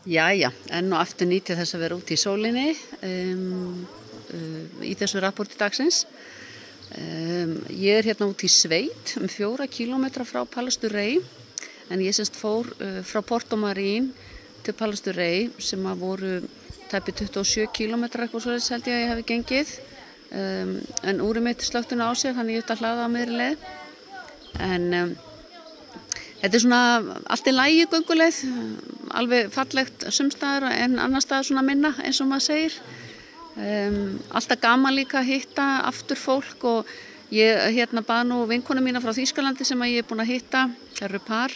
Jæja, enn og aftur nýt ég þess að vera út í sólinni í þessu rapporti dagsins. Ég hérna út í sveit 4 kílómetra frá Pallister Rey, en ég semst fór frá Porto Marín til Pallister Rey sem að voru tæpi 27 kílómetra eitthvað svoleiðis held ég að ég hafi gengið. En úrið mitt slökkti á sér, þannig ég ætti að hlaða á miðri leið. En þetta svona allt í lagi gönguleið, alveg fallegt sumstaðar en annar staðar svona minna eins og maður segir. Alltaf gaman líka að hitta aftur fólk og ég bað nú vinkonu mína frá Þýskalandi sem að ég er búin að hitta, það eru par,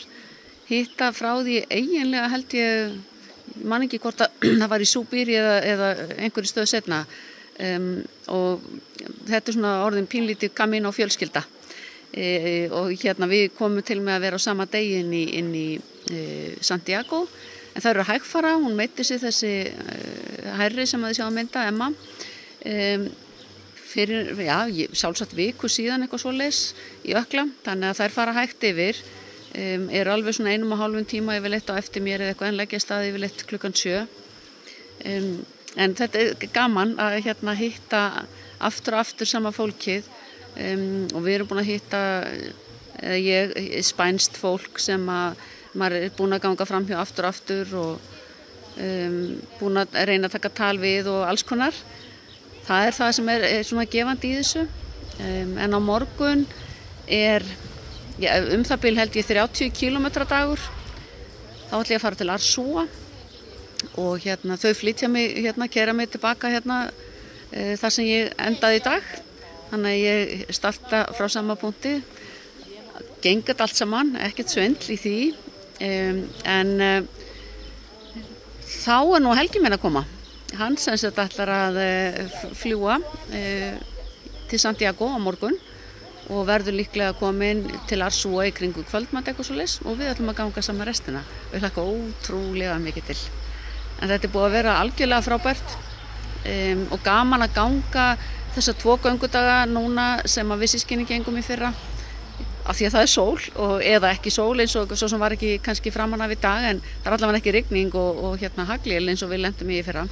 hitta frá því eiginlega held ég man ekki hvort að það var í Súbíri eða einhverju stöðu seinna. Og þetta er svona orðin pínlítið gamin á fjölskylda. Og við komum til með að vera á sama degi inn í Santiago, en það eru hægfara, hún meiddi sig þessi hærri sem að þið sjá að mynda, Emma, fyrir, sjálfsagt viku síðan eitthvað svoleiðis í ökla, þannig að þær fara hægt yfir, eru alveg svona 1,5 tíma yfirleitt á eftir mér eða eitthvað en leggja staði yfirleitt klukkan 7. En þetta er gaman að hitta aftur og aftur sama fólkið. Og við erum búin að hitta spænskt fólk sem að maður er búin að ganga fram hjá aftur og búin að reyna að taka tal við og alls konar. Það er það sem er svona gefandi í þessu. En á morgun er það bil held ég 30 kílómetra dagur. Þá ætla ég að fara til Arsúa og þau flytja mig keyra mig tilbaka þar sem ég endaði í dag. Þannig að ég starta frá sama punkti, gengur allt saman, ekkert svindl í því, en þá er nú Helgi minn að koma. Hann sem sagt ætlar að fljúga til Santiago á morgun og verður líklega komin til Arsúa í kringu kvöldmat eitthvað svoleiðis og við ætlum að ganga saman restina. Við hlakka ótrúlega mikið til. En þetta er búið að vera algjörlega frábært og gaman að ganga þessa 2 göngudaga núna sem að við systkini gengum í fyrra af því að það er sól eða ekki sól eins og svo sem var ekki kannski framan af í dag, en það er allavega ekki rigning og haglél eins og við lentum í fyrra.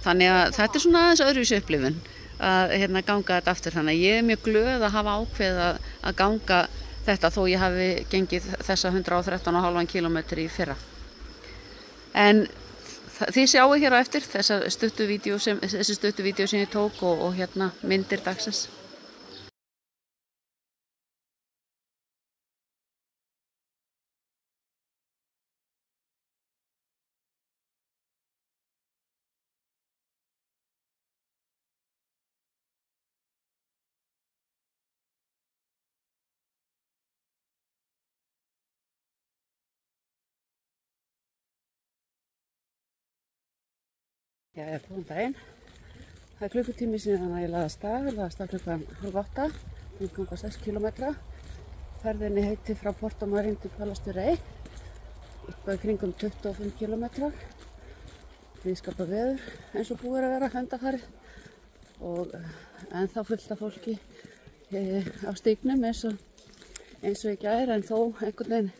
Þannig að þetta er svona aðeins öðruvísi upplifun að ganga þetta aftur, þannig að ég er mjög glöð að hafa ákveðið að ganga þetta þó ég hafi gengið þessa 113,5 kílómetri í fyrra. En þið sjáu hér á eftir þessi stuttu vídeó sem ég tók og myndir dagsins. Jæja, góðan daginn. Það er klukkutími síðan að ég laðast af klukkan 7:30, ganga 6 kílómetra. Ferðinni heiti frá Porto Marín til Pallister Rey, eitthvað kringum 25 kílómetra. Blíðskapar veður eins og búið að vera undanfarið og ennþá fullt af fólki á stígnum eins og í gær, en þó einhvern veginn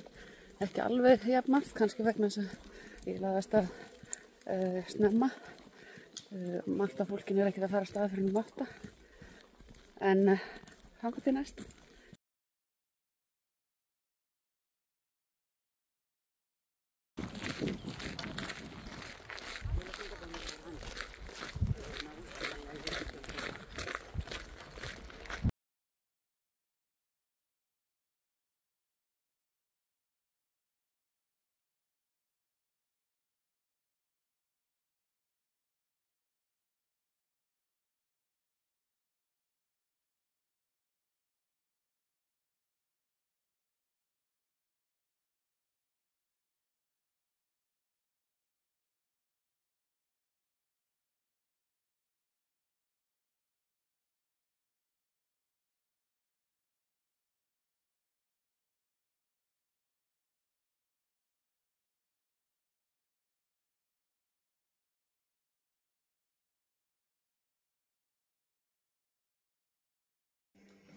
ekki alveg jafnmargt, kannski vegna þess að ég laðast af snemma. Margt af fólkinu er ekkert að fara af stað fyrir 8, en þangað til næst.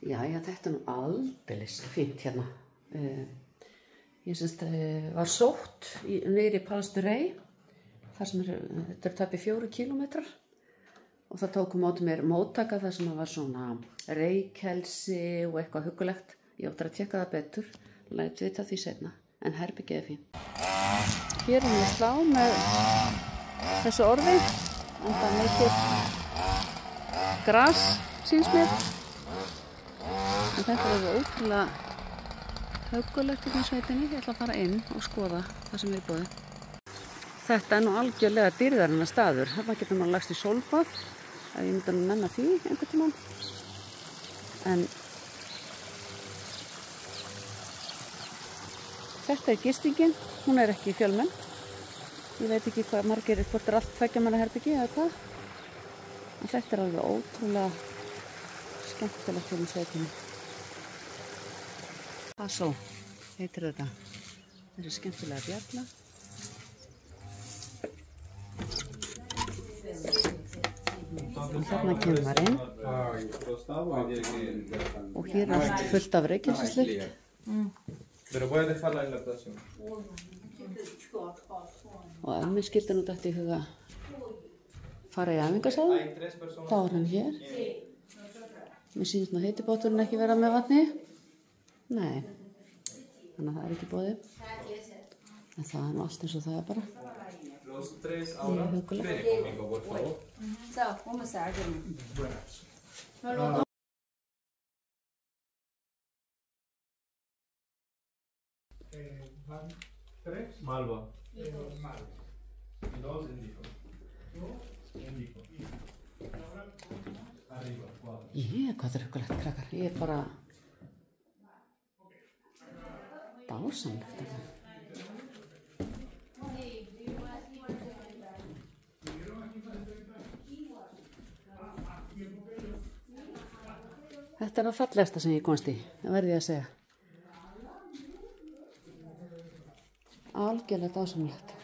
Jæja, þetta er nú aldeilis fínt hérna. Ég var sótt niður í Pallister Rey þar sem þetta tæpi 4 kílómetrar og það tók móti mér móttaka þar sem það var svona reykhelsi og eitthvað huggulegt. Ég átti að tjekka það betur, læt vita því seinna, en herbergið fín. Hér við slá með þessu orði, enda mikið gras síns mér. En þetta ótrúlega huggulegt í sveitinni. Ég ætla að fara inn og skoða það sem í boði. Þetta nú algjörlega dýrðarinnar staður. Þarna getur maður lagst í sólbað, ef ég myndi að nenna því einhvern tímann. En þetta gistingin, hún ekki fjölmenn. Ég veit ekki hvað margir, hvort allt 2 manna herbyggi eða hvað. En þetta alveg ótrúlega skemmtilegt í sveitinni. Passó heitir þetta. Þessi skemmtilega bjalla. Og þarna kemur maður inn. Og hér allt fullt af reykelsislykt. Pero puedes dejarla en la habitación. Og ef mér skildi nú dætt í huga fara í æfingarsal, þá hann hér. Mér sýnist nú heitibáturinn ekki vera með vatni. Nei, þannig að það ekki boðið. En það nú allt eins og það bara. Los 3 ahora, ven conmigo, por favor. Van 3 Malva. Malva y 2 Indico. Arriba, 4. Hvað þetta huggulegt, krakkar. Ég bara dásamlegt. Þetta það fallegasta sem ég komst í, það verði ég að segja. Algjörlega dásamlegt.